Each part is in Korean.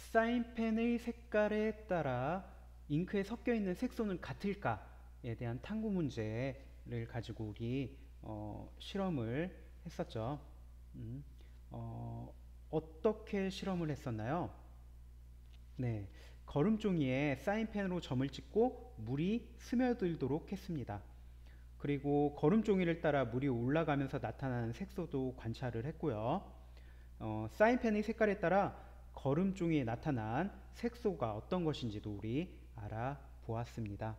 사인펜의 색깔에 따라 잉크에 섞여 있는 색소는 같을까에 대한 탐구 문제를 가지고 우리 실험을 했었죠. 음, 어떻게 실험을 했었나요? 네, 거름종이에 사인펜으로 점을 찍고 물이 스며들도록 했습니다. 그리고 거름종이를 따라 물이 올라가면서 나타나는 색소도 관찰을 했고요. 사인펜의 색깔에 따라 거름종이에 나타난 색소가 어떤 것인지도 우리 알아보았습니다.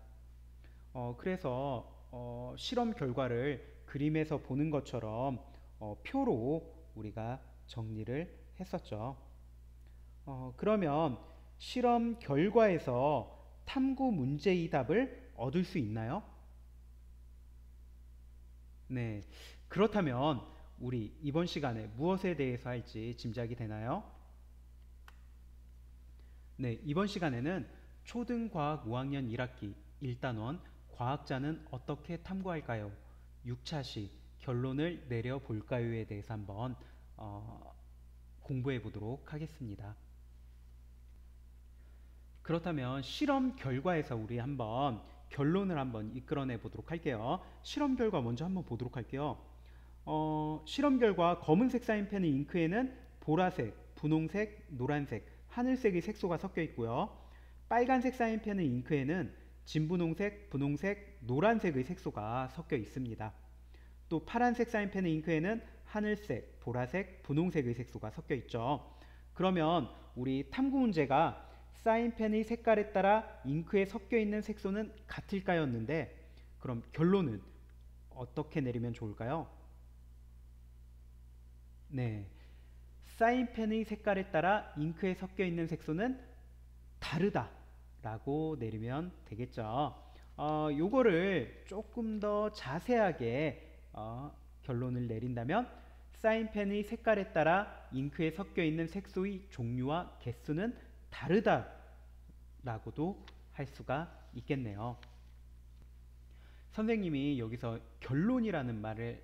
그래서 실험 결과를 그림에서 보는 것처럼 표로 우리가 정리를 했었죠. 그러면 실험 결과에서 탐구 문제의 답을 얻을 수 있나요? 네. 그렇다면 우리 이번 시간에 무엇에 대해서 할지 짐작이 되나요? 네, 이번 시간에는 초등과학 5학년 1학기 1단원 과학자는 어떻게 탐구할까요? 6차시 결론을 내려볼까요에 대해서 한번 공부해 보도록 하겠습니다. 그렇다면 실험 결과에서 우리 한번 결론을 한번 이끌어내 보도록 할게요. 실험 결과 먼저 한번 보도록 할게요. 실험 결과 검은색 사인펜의 잉크에는 보라색, 분홍색, 노란색, 하늘색의 색소가 섞여 있고요. 빨간색 사인펜의 잉크에는 진분홍색, 분홍색, 노란색의 색소가 섞여 있습니다. 또 파란색 사인펜의 잉크에는 하늘색, 보라색, 분홍색의 색소가 섞여 있죠. 그러면 우리 탐구 문제가 사인펜의 색깔에 따라 잉크에 섞여 있는 색소는 같을까였는데, 그럼 결론은 어떻게 내리면 좋을까요? 네, 사인펜의 색깔에 따라 잉크에 섞여 있는 색소는 다르다 라고 내리면 되겠죠. 요거를 조금 더 자세하게 결론을 내린다면 사인펜의 색깔에 따라 잉크에 섞여 있는 색소의 종류와 개수는 다르다 라고도 할 수가 있겠네요. 선생님이 여기서 결론이라는 말을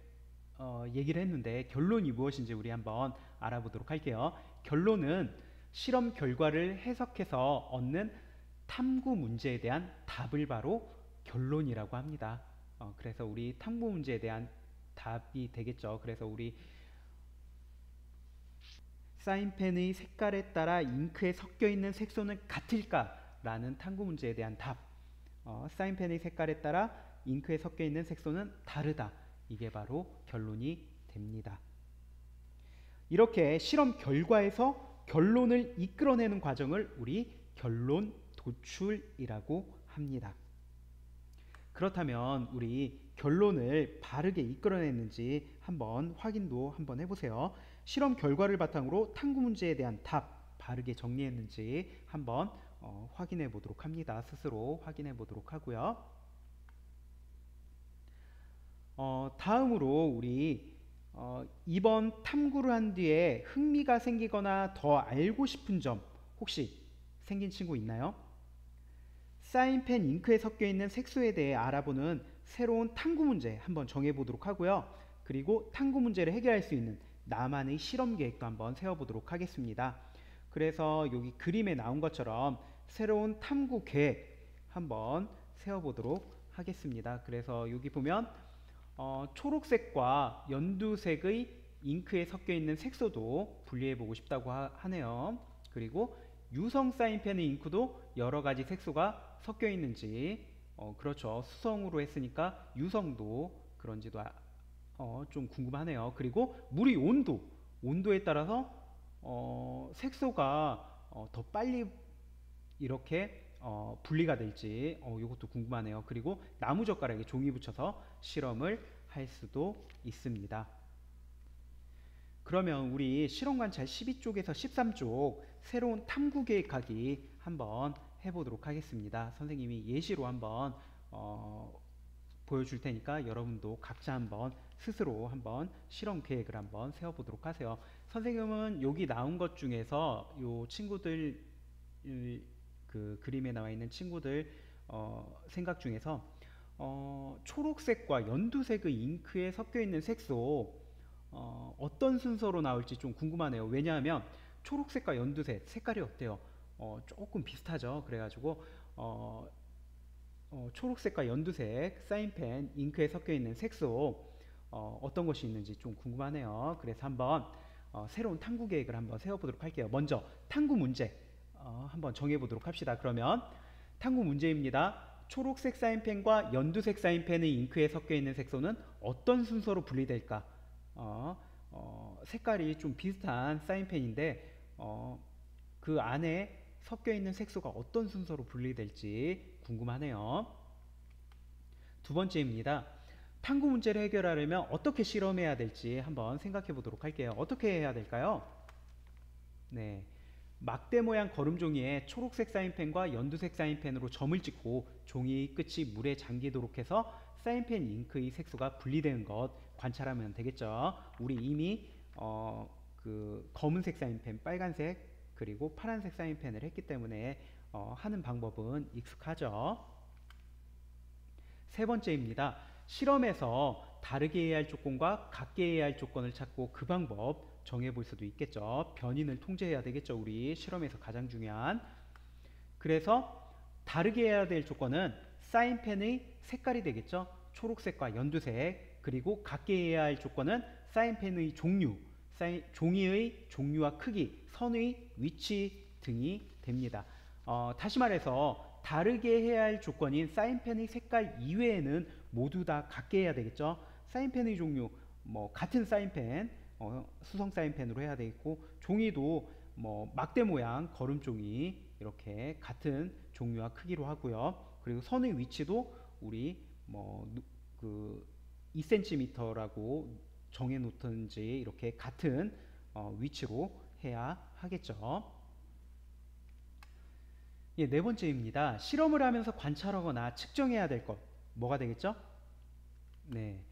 얘기를 했는데, 결론이 무엇인지 우리 한번 알아보도록 할게요. 결론은 실험 결과를 해석해서 얻는 탐구 문제에 대한 답을 바로 결론이라고 합니다. 그래서 우리 탐구 문제에 대한 답이 되겠죠. 그래서 우리 사인펜의 색깔에 따라 잉크에 섞여 있는 색소는 같을까? 라는 탐구 문제에 대한 답. 사인펜의 색깔에 따라 잉크에 섞여 있는 색소는 다르다. 이게 바로 결론이 됩니다. 이렇게 실험 결과에서 결론을 이끌어내는 과정을 우리 결론 도출이라고 합니다. 그렇다면 우리 결론을 바르게 이끌어냈는지 한번 확인도 한번 해보세요. 실험 결과를 바탕으로 탐구 문제에 대한 답 바르게 정리했는지 한번 확인해 보도록 합니다. 스스로 확인해 보도록 하고요. 다음으로 우리 이번 탐구를 한 뒤에 흥미가 생기거나 더 알고 싶은 점 혹시 생긴 친구 있나요? 사인펜 잉크에 섞여 있는 색소에 대해 알아보는 새로운 탐구 문제 한번 정해 보도록 하고요. 그리고 탐구 문제를 해결할 수 있는 나만의 실험 계획도 한번 세워보도록 하겠습니다. 그래서 여기 그림에 나온 것처럼 새로운 탐구 계획 한번 세워보도록 하겠습니다. 그래서 여기 보면 초록색과 연두색의 잉크에 섞여 있는 색소도 분리해 보고 싶다고 하네요. 그리고 유성 사인펜의 잉크도 여러 가지 색소가 섞여 있는지, 그렇죠. 수성으로 했으니까 유성도 그런지도 좀 궁금하네요. 그리고 물의 온도에 따라서 색소가 더 빨리 이렇게 분리가 될지 이것도 궁금하네요. 그리고 나무젓가락에 종이 붙여서 실험을 할 수도 있습니다. 그러면 우리 실험관찰 12쪽에서 13쪽 새로운 탐구 계획하기 한번 해보도록 하겠습니다. 선생님이 예시로 한번 보여줄 테니까 여러분도 각자 한번 스스로 한번 실험 계획을 한번 세워보도록 하세요. 선생님은 여기 나온 것 중에서 요 친구들 그 그림에 나와 있는 친구들 생각 중에서 초록색과 연두색의 잉크에 섞여 있는 색소 어떤 순서로 나올지 좀 궁금하네요. 왜냐하면 초록색과 연두색 색깔이 어때요? 조금 비슷하죠. 그래가지고 초록색과 연두색 사인펜 잉크에 섞여 있는 색소 어떤 것이 있는지 좀 궁금하네요. 그래서 한번 새로운 탐구 계획을 한번 세워보도록 할게요. 먼저 탐구 문제 한번 정해보도록 합시다. 그러면 탐구 문제입니다. 초록색 사인펜과 연두색 사인펜의 잉크에 섞여 있는 색소는 어떤 순서로 분리될까? 색깔이 좀 비슷한 사인펜인데 그 안에 섞여 있는 색소가 어떤 순서로 분리될지 궁금하네요. 두 번째입니다. 탐구 문제를 해결하려면 어떻게 실험해야 될지 한번 생각해 보도록 할게요. 어떻게 해야 될까요? 네, 막대 모양 거름 종이에 초록색 사인펜과 연두색 사인펜으로 점을 찍고 종이 끝이 물에 잠기도록 해서 사인펜 잉크의 색소가 분리되는 것 관찰하면 되겠죠. 우리 이미 그 검은색 사인펜, 빨간색 그리고 파란색 사인펜을 했기 때문에 하는 방법은 익숙하죠. 세 번째입니다. 실험에서 다르게 해야 할 조건과 같게 해야 할 조건을 찾고 그 방법 정해볼 수도 있겠죠. 변인을 통제해야 되겠죠. 우리 실험에서 가장 중요한. 그래서 다르게 해야 될 조건은 사인펜의 색깔이 되겠죠. 초록색과 연두색. 그리고 같게 해야 할 조건은 사인펜의 종류, 종이의 종류와 크기, 선의 위치 등이 됩니다. 다시 말해서 다르게 해야 할 조건인 사인펜의 색깔 이외에는 모두 다 같게 해야 되겠죠. 사인펜의 종류, 같은 사인펜, 수성 사인펜으로 해야 되겠고, 종이도 막대 모양 거름 종이 이렇게 같은 종류와 크기로 하고요. 그리고 선의 위치도 우리 그 2cm라고 정해 놓든지 이렇게 같은 위치로 해야 하겠죠. 예, 네 번째입니다. 실험을 하면서 관찰하거나 측정해야 될 것 뭐가 되겠죠? 네,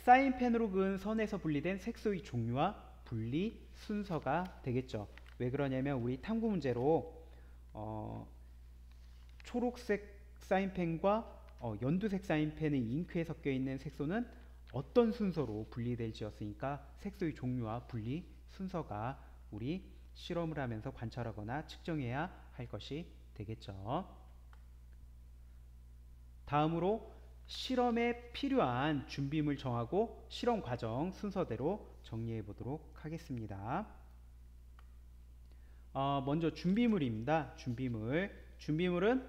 사인펜으로 그은 선에서 분리된 색소의 종류와 분리 순서가 되겠죠. 왜 그러냐면 우리 탐구 문제로 초록색 사인펜과 연두색 사인펜의 잉크에 섞여 있는 색소는 어떤 순서로 분리될지였으니까 색소의 종류와 분리 순서가 우리 실험을 하면서 관찰하거나 측정해야 할 것이 되겠죠. 다음으로 실험에 필요한 준비물 정하고 실험 과정 순서대로 정리해 보도록 하겠습니다. 먼저 준비물입니다. 준비물은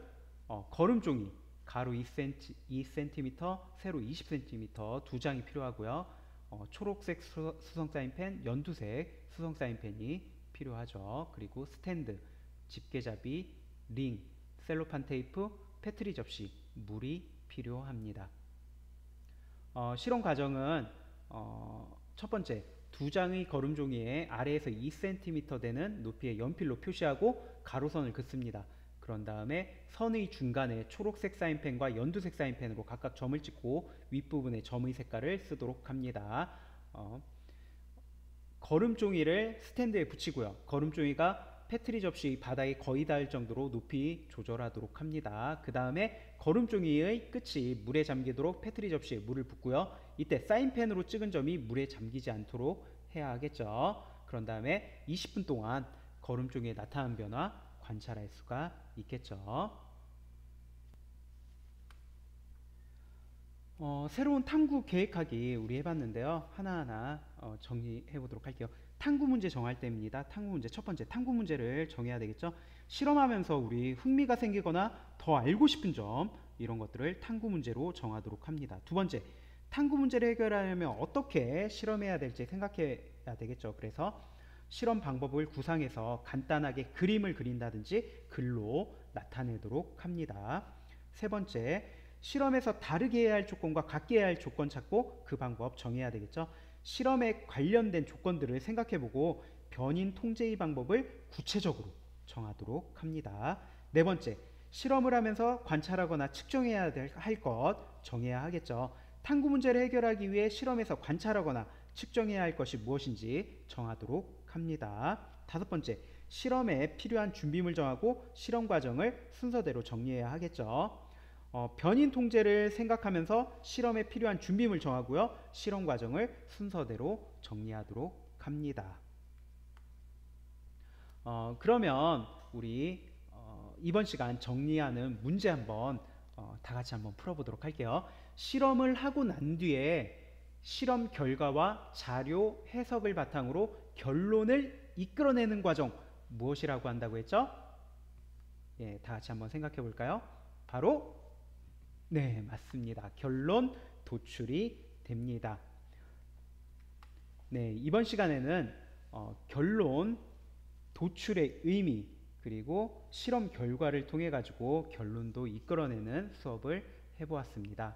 거름종이 가로 2cm, 세로 20cm 두 장이 필요하고요. 초록색 수성 사인펜, 연두색 수성 사인펜이 필요하죠. 그리고 스탠드, 집게잡이, 링, 셀로판 테이프, 페트리 접시, 물이 필요합니다. 실험 과정은 첫 번째, 두 장의 거름 종이에 아래에서 2cm 되는 높이의 연필로 표시하고 가로선을 긋습니다. 그런 다음에 선의 중간에 초록색 사인펜과 연두색 사인펜으로 각각 점을 찍고 윗부분에 점의 색깔을 쓰도록 합니다. 거름종이를 스탠드에 붙이고요. 거름종이가 페트리 접시 바닥에 거의 닿을 정도로 높이 조절하도록 합니다. 그 다음에 거름종이의 끝이 물에 잠기도록 페트리 접시에 물을 붓고요. 이때 사인펜으로 찍은 점이 물에 잠기지 않도록 해야 하겠죠. 그런 다음에 20분 동안 거름종이에 나타난 변화 관찰할 수가 있겠죠. 새로운 탐구 계획하기 우리 해봤는데요. 하나하나 정리해 보도록 할게요. 탐구 문제 정할 때입니다. 탐구 문제 첫 번째 탐구 문제를 정해야 되겠죠. 실험하면서 우리 흥미가 생기거나 더 알고 싶은 점 이런 것들을 탐구 문제로 정하도록 합니다. 두 번째 탐구 문제를 해결하려면 어떻게 실험해야 될지 생각해야 되겠죠. 그래서 실험 방법을 구상해서 간단하게 그림을 그린다든지 글로 나타내도록 합니다. 세 번째 실험에서 다르게 해야 할 조건과 같게 해야 할 조건 찾고 그 방법 정해야 되겠죠. 실험에 관련된 조건들을 생각해보고 변인 통제의 방법을 구체적으로 정하도록 합니다. 네 번째, 실험을 하면서 관찰하거나 측정해야 할 것 정해야 하겠죠. 탐구 문제를 해결하기 위해 실험에서 관찰하거나 측정해야 할 것이 무엇인지 정하도록 합니다. 다섯 번째, 실험에 필요한 준비물 정하고 실험 과정을 순서대로 정리해야 하겠죠. 변인 통제를 생각하면서 실험에 필요한 준비물 정하고요. 실험 과정을 순서대로 정리하도록 합니다. 그러면 우리 이번 시간 정리하는 문제 한번 다 같이 한번 풀어보도록 할게요. 실험을 하고 난 뒤에 실험 결과와 자료 해석을 바탕으로 결론을 이끌어내는 과정 무엇이라고 한다고 했죠? 예, 다 같이 한번 생각해 볼까요? 바로 네, 맞습니다. 결론 도출이 됩니다. 네, 이번 시간에는 결론 도출의 의미 그리고 실험 결과를 통해 가지고 결론도 이끌어내는 수업을 해보았습니다.